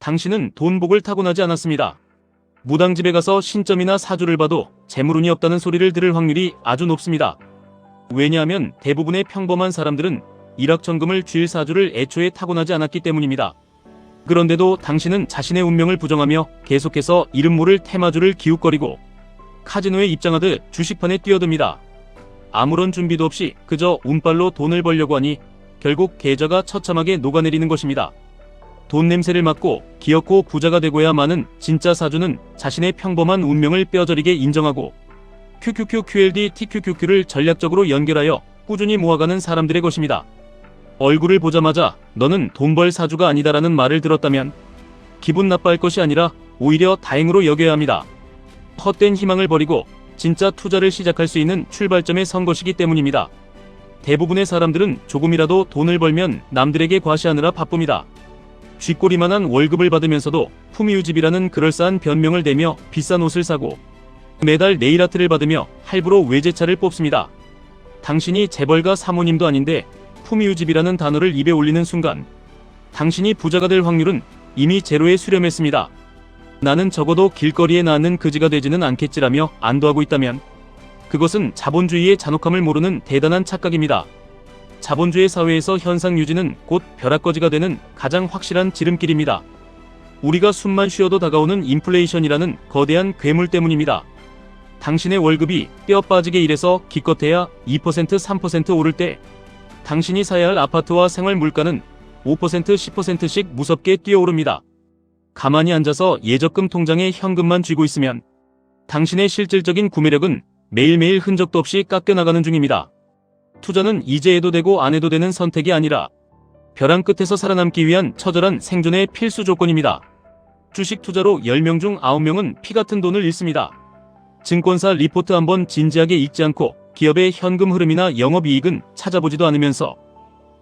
당신은 돈복을 타고나지 않았습니다. 무당집에 가서 신점이나 사주를 봐도 재물운이 없다는 소리를 들을 확률이 아주 높습니다. 왜냐하면 대부분의 평범한 사람들은 일확천금을 쥘 사주를 애초에 타고나지 않았기 때문입니다. 그런데도 당신은 자신의 운명을 부정하며 계속해서 이름 모를 테마주를 기웃거리고 카지노에 입장하듯 주식판에 뛰어듭니다. 아무런 준비도 없이 그저 운빨로 돈을 벌려고 하니 결국 계좌가 처참하게 녹아내리는 것입니다. 돈 냄새를 맡고 기어코 부자가 되고야만은 진짜 사주는 자신의 평범한 운명을 뼈저리게 인정하고 QQQ, QLD, TQQQ를 전략적으로 연결하여 꾸준히 모아가는 사람들의 것입니다. 얼굴을 보자마자 너는 돈 벌 사주가 아니다라는 말을 들었다면 기분 나빠할 것이 아니라 오히려 다행으로 여겨야 합니다. 헛된 희망을 버리고 진짜 투자를 시작할 수 있는 출발점에 선 것이기 때문입니다. 대부분의 사람들은 조금이라도 돈을 벌면 남들에게 과시하느라 바쁩니다. 쥐꼬리만한 월급을 받으면서도 품위유집이라는 그럴싸한 변명을 대며 비싼 옷을 사고 매달 네일아트를 받으며 할부로 외제차를 뽑습니다. 당신이 재벌가 사모님도 아닌데 품위유집이라는 단어를 입에 올리는 순간 당신이 부자가 될 확률은 이미 제로에 수렴했습니다. 나는 적어도 길거리에 나앉는 그지가 되지는 않겠지라며 안도하고 있다면 그것은 자본주의의 잔혹함을 모르는 대단한 착각입니다. 자본주의 사회에서 현상 유지는 곧 벼락거지가 되는 가장 확실한 지름길입니다. 우리가 숨만 쉬어도 다가오는 인플레이션이라는 거대한 괴물 때문입니다. 당신의 월급이 뼈 빠지게 일해서 기껏해야 2%, 3% 오를 때 당신이 사야 할 아파트와 생활 물가는 5%, 10%씩 무섭게 뛰어오릅니다. 가만히 앉아서 예적금 통장에 현금만 쥐고 있으면 당신의 실질적인 구매력은 매일매일 흔적도 없이 깎여나가는 중입니다. 투자는 이제 해도 되고 안 해도 되는 선택이 아니라 벼랑 끝에서 살아남기 위한 처절한 생존의 필수 조건입니다. 주식 투자로 10명 중 9명은 피같은 돈을 잃습니다. 증권사 리포트 한번 진지하게 읽지 않고 기업의 현금 흐름이나 영업이익은 찾아보지도 않으면서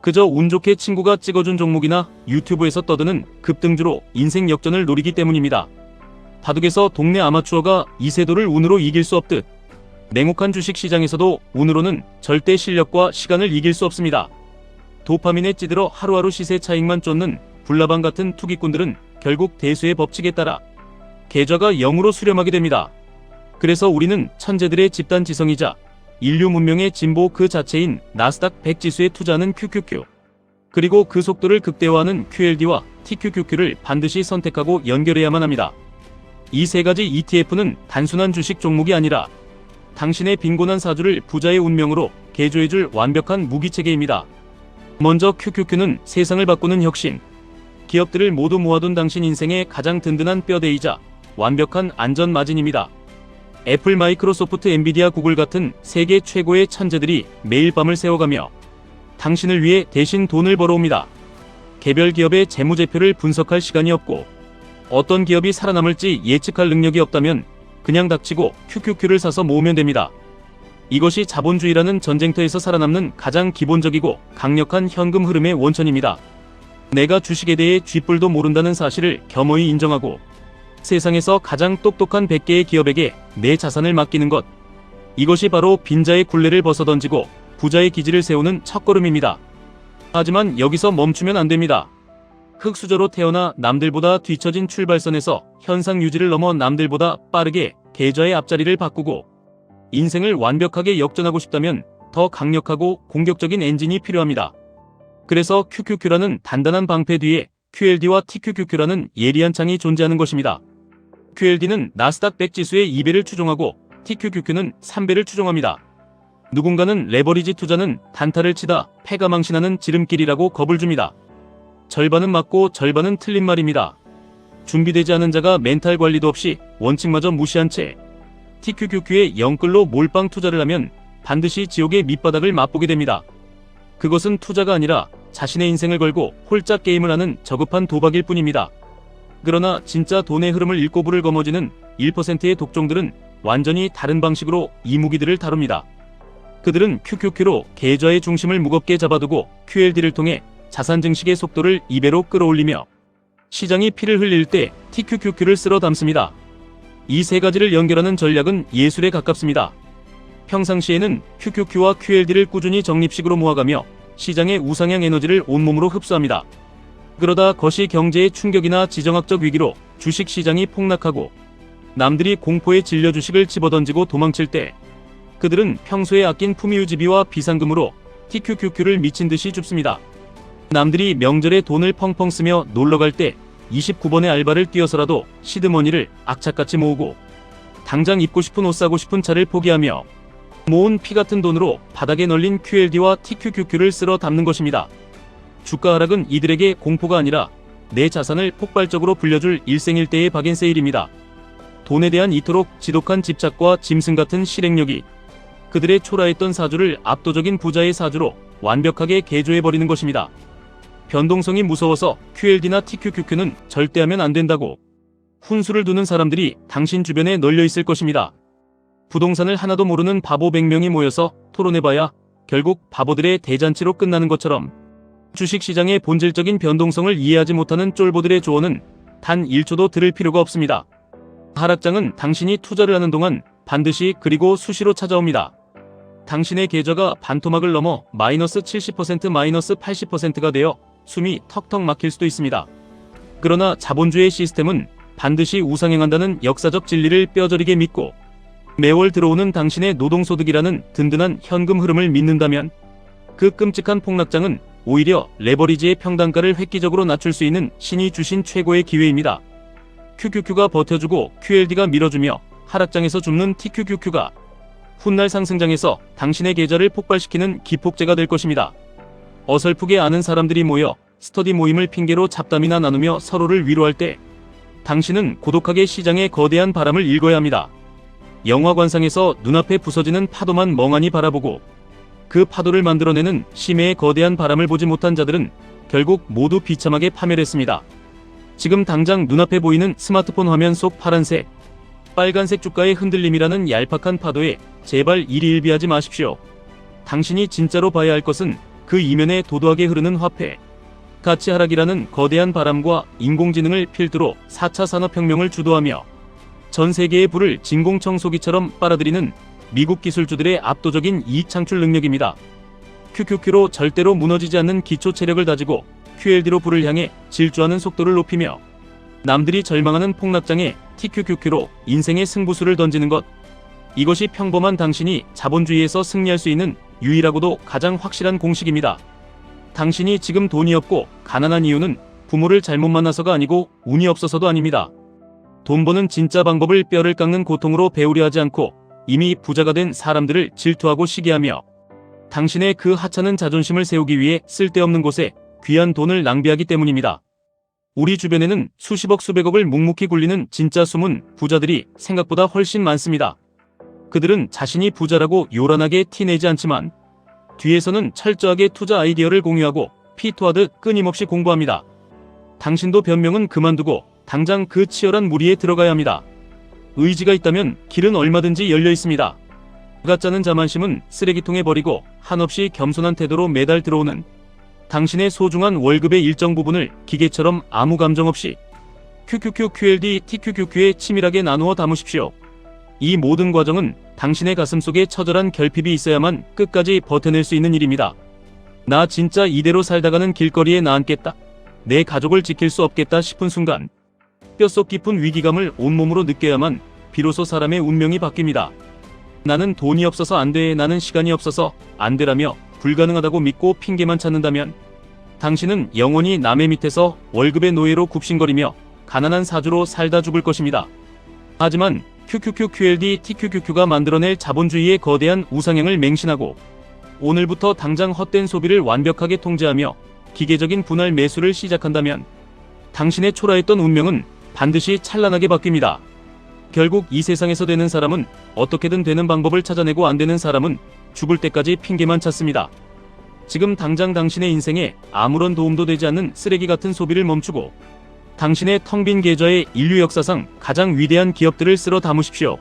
그저 운 좋게 친구가 찍어준 종목이나 유튜브에서 떠드는 급등주로 인생 역전을 노리기 때문입니다. 바둑에서 동네 아마추어가 이세돌을 운으로 이길 수 없듯 냉혹한 주식시장에서도 운으로는 절대 실력과 시간을 이길 수 없습니다. 도파민에 찌들어 하루하루 시세 차익만 쫓는 불나방 같은 투기꾼들은 결국 대수의 법칙에 따라 계좌가 0으로 수렴하게 됩니다. 그래서 우리는 천재들의 집단 지성이자 인류 문명의 진보 그 자체인 나스닥 100 지수에 투자하는 QQQ 그리고 그 속도를 극대화하는 QLD와 TQQQ를 반드시 선택하고 연결해야만 합니다. 이 세 가지 ETF는 단순한 주식 종목이 아니라 당신의 빈곤한 사주를 부자의 운명으로 개조해줄 완벽한 무기체계입니다. 먼저 QQQ는 세상을 바꾸는 혁신. 기업들을 모두 모아둔 당신 인생의 가장 든든한 뼈대이자 완벽한 안전 마진입니다. 애플, 마이크로소프트, 엔비디아, 구글 같은 세계 최고의 천재들이 매일 밤을 새워가며 당신을 위해 대신 돈을 벌어옵니다. 개별 기업의 재무제표를 분석할 시간이 없고 어떤 기업이 살아남을지 예측할 능력이 없다면 그냥 닥치고 QQQ를 사서 모으면 됩니다. 이것이 자본주의라는 전쟁터에서 살아남는 가장 기본적이고 강력한 현금 흐름의 원천입니다. 내가 주식에 대해 쥐뿔도 모른다는 사실을 겸허히 인정하고 세상에서 가장 똑똑한 100개의 기업에게 내 자산을 맡기는 것. 이것이 바로 빈자의 굴레를 벗어던지고 부자의 기지를 세우는 첫걸음입니다. 하지만 여기서 멈추면 안 됩니다. 흙수저로 태어나 남들보다 뒤처진 출발선에서 현상 유지를 넘어 남들보다 빠르게 계좌의 앞자리를 바꾸고 인생을 완벽하게 역전하고 싶다면 더 강력하고 공격적인 엔진이 필요합니다. 그래서 QQQ라는 단단한 방패 뒤에 QLD와 TQQQ라는 예리한 창이 존재하는 것입니다. QLD는 나스닥 100 지수의 2배를 추종하고 TQQQ는 3배를 추종합니다. 누군가는 레버리지 투자는 단타를 치다 패가 망신하는 지름길이라고 겁을 줍니다. 절반은 맞고 절반은 틀린 말입니다. 준비되지 않은 자가 멘탈 관리도 없이 원칙마저 무시한 채 TQQQ에 영끌로 몰빵 투자를 하면 반드시 지옥의 밑바닥을 맛보게 됩니다. 그것은 투자가 아니라 자신의 인생을 걸고 홀짝 게임을 하는 저급한 도박일 뿐입니다. 그러나 진짜 돈의 흐름을 읽고 불을 거머쥐는 1%의 독종들은 완전히 다른 방식으로 이 무기들을 다룹니다. 그들은 QQQ로 계좌의 중심을 무겁게 잡아두고 QLD를 통해 자산 증식의 속도를 2배로 끌어올리며 시장이 피를 흘릴 때 TQQQ를 쓸어 담습니다. 이 세 가지를 연결하는 전략은 예술에 가깝습니다. 평상시에는 QQQ와 QLD를 꾸준히 적립식으로 모아가며 시장의 우상향 에너지를 온몸으로 흡수합니다. 그러다 거시 경제의 충격이나 지정학적 위기로 주식시장이 폭락하고 남들이 공포에 질려 주식을 집어던지고 도망칠 때 그들은 평소에 아낀 품위유지비와 비상금으로 TQQQ를 미친듯이 줍습니다. 남들이 명절에 돈을 펑펑 쓰며 놀러갈 때 29번의 알바를 뛰어서라도 시드머니를 악착같이 모으고 당장 입고 싶은 옷 사고 싶은 차를 포기하며 모은 피 같은 돈으로 바닥에 널린 QLD와 TQQQ를 쓸어 담는 것입니다. 주가 하락은 이들에게 공포가 아니라 내 자산을 폭발적으로 불려줄 일생일대의 박앤세일입니다. 돈에 대한 이토록 지독한 집착과 짐승 같은 실행력이 그들의 초라했던 사주를 압도적인 부자의 사주로 완벽하게 개조해버리는 것입니다. 변동성이 무서워서 QLD나 TQQQ는 절대 하면 안 된다고 훈수를 두는 사람들이 당신 주변에 널려 있을 것입니다. 부동산을 하나도 모르는 바보 100명이 모여서 토론해봐야 결국 바보들의 대잔치로 끝나는 것처럼 주식시장의 본질적인 변동성을 이해하지 못하는 쫄보들의 조언은 단 1초도 들을 필요가 없습니다. 하락장은 당신이 투자를 하는 동안 반드시 그리고 수시로 찾아옵니다. 당신의 계좌가 반토막을 넘어 마이너스 70% 마이너스 80%가 되어 숨이 턱턱 막힐 수도 있습니다. 그러나 자본주의 시스템은 반드시 우상행한다는 역사적 진리를 뼈저리게 믿고 매월 들어오는 당신의 노동소득이라는 든든한 현금 흐름을 믿는다면 그 끔찍한 폭락장은 오히려 레버리지의 평단가를 획기적으로 낮출 수 있는 신이 주신 최고의 기회입니다. QQQ가 버텨주고 QLD가 밀어주며 하락장에서 줍는 TQQQ가 훗날 상승장에서 당신의 계좌를 폭발시키는 기폭제가 될 것입니다. 어설프게 아는 사람들이 모여 스터디 모임을 핑계로 잡담이나 나누며 서로를 위로할 때 당신은 고독하게 시장의 거대한 바람을 읽어야 합니다. 영화관상에서 눈앞에 부서지는 파도만 멍하니 바라보고 그 파도를 만들어내는 심해의 거대한 바람을 보지 못한 자들은 결국 모두 비참하게 파멸했습니다. 지금 당장 눈앞에 보이는 스마트폰 화면 속 파란색, 빨간색 주가의 흔들림이라는 얄팍한 파도에 제발 일희일비하지 마십시오. 당신이 진짜로 봐야 할 것은 그 이면에 도도하게 흐르는 화폐, 가치 하락이라는 거대한 바람과 인공지능을 필두로 4차 산업혁명을 주도하며 전 세계의 불을 진공청소기처럼 빨아들이는 미국 기술주들의 압도적인 이익 창출 능력입니다. QQQ로 절대로 무너지지 않는 기초 체력을 다지고 QLD로 불을 향해 질주하는 속도를 높이며 남들이 절망하는 폭락장에 TQQQ로 인생의 승부수를 던지는 것. 이것이 평범한 당신이 자본주의에서 승리할 수 있는 유일하고도 가장 확실한 공식입니다. 당신이 지금 돈이 없고 가난한 이유는 부모를 잘못 만나서가 아니고 운이 없어서도 아닙니다. 돈 버는 진짜 방법을 뼈를 깎는 고통으로 배우려 하지 않고 이미 부자가 된 사람들을 질투하고 시기하며 당신의 그 하찮은 자존심을 세우기 위해 쓸데없는 곳에 귀한 돈을 낭비하기 때문입니다. 우리 주변에는 수십억 수백억을 묵묵히 굴리는 진짜 숨은 부자들이 생각보다 훨씬 많습니다. 그들은 자신이 부자라고 요란하게 티내지 않지만 뒤에서는 철저하게 투자 아이디어를 공유하고 피토하듯 끊임없이 공부합니다. 당신도 변명은 그만두고 당장 그 치열한 무리에 들어가야 합니다. 의지가 있다면 길은 얼마든지 열려 있습니다. 가짜는 자만심은 쓰레기통에 버리고 한없이 겸손한 태도로 매달 들어오는 당신의 소중한 월급의 일정 부분을 기계처럼 아무 감정 없이 QQQ, QLD, TQQQ에 치밀하게 나누어 담으십시오. 이 모든 과정은 당신의 가슴 속에 처절한 결핍이 있어야만 끝까지 버텨낼 수 있는 일입니다. 나 진짜 이대로 살다가는 길거리에 나앉겠다. 내 가족을 지킬 수 없겠다 싶은 순간 뼛속 깊은 위기감을 온몸으로 느껴야만 비로소 사람의 운명이 바뀝니다. 나는 돈이 없어서 안 돼, 나는 시간이 없어서 안 되라며 불가능하다고 믿고 핑계만 찾는다면 당신은 영원히 남의 밑에서 월급의 노예로 굽신거리며 가난한 사주로 살다 죽을 것입니다. 하지만 QQQ, QLD, TQQQ가 만들어낼 자본주의의 거대한 우상향을 맹신하고 오늘부터 당장 헛된 소비를 완벽하게 통제하며 기계적인 분할 매수를 시작한다면 당신의 초라했던 운명은 반드시 찬란하게 바뀝니다. 결국 이 세상에서 되는 사람은 어떻게든 되는 방법을 찾아내고 안 되는 사람은 죽을 때까지 핑계만 찾습니다. 지금 당장 당신의 인생에 아무런 도움도 되지 않는 쓰레기 같은 소비를 멈추고 당신의 텅 빈 계좌에 인류 역사상 가장 위대한 기업들을 쓸어 담으십시오.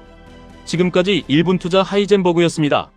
지금까지 1분 투자 하이젠버그였습니다.